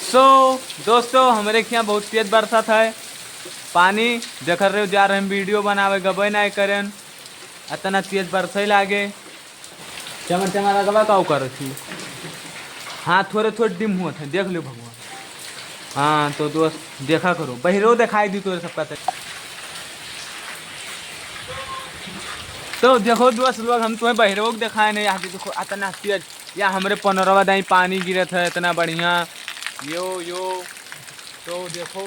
सो दोस्तों हमारे यहाँ बहुत तेज बरसात है। पानी देख रहे हो, जा रहे हैं वीडियो बनावे, गबे ना करें, इतना तेज बरसे लागे। चमर चमर अगवा का कर थी। हाँ थोड़े थोड़े डिम हुआ थे, देख लो भगवान। हाँ तो दोस्त देखा करो, बहिरो दिखाई दी तो सबका। तो देखो दोस्त लोग, हम तुम्हें बहिरो को दिखाए नहीं, यहाँ देखो इतना तेज। या हमारे पनरवा दाई पानी गिरत है इतना बढ़िया। यो तो देखो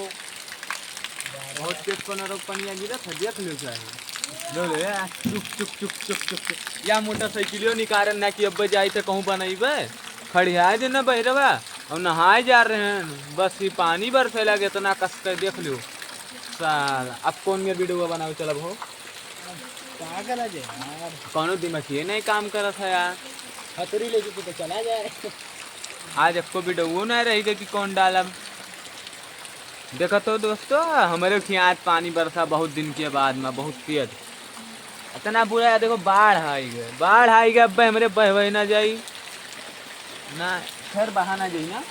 बहुत तेज पनरवा पानी गिरत है, देख लो चाहे लो ले चुक चुक चुक चुक चुक चुक। या मोटरसाइकिलियो निकाल ना कि अब जाई तो कहूँ बनइबे, खड़िया देना बहिरवा और नहाए जा रहे हैं। बस ये पानी बरसे लगे इतना कस कर, देख लो साल। अब कौन में वीडियो बनाओ, चलो हो कौनो दिमाग ये नहीं काम करत है यार। हथुरी लेके तो चला जाए। आज आपको वीडियो वो नहीं रहेगा कि कौन डालम। देखो तो दोस्तों हमारे यहाँ आज पानी बरसा बहुत दिन के बाद में, बहुत तेज इतना बुरा है। देखो बाढ़ आई गए, अब हमारे बह ना जाई ना, खैर बहा ना जाई ना।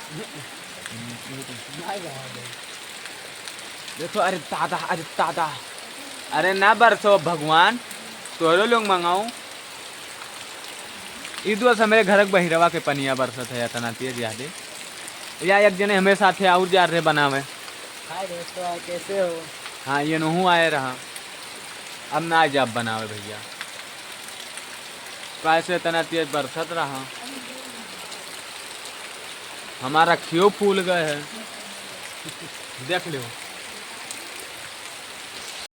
देखो अरे दादा अरे ना बरसो भगवान, तोहरो लोग मंगाऊ। इस दिवस हमारे घर के बहिरवा के पनिया बरसत है इतना तेज यादे। या एक जने हमेरे साथ और जा रहे बनावे। हाय दोस्तों, कैसे हो? हाँ ये नहू आए रहा, अब ना जाब बनावे भैया, कैसे इतना तेज बरसत रहा। हमारा क्यों फूल गए है, देख लो।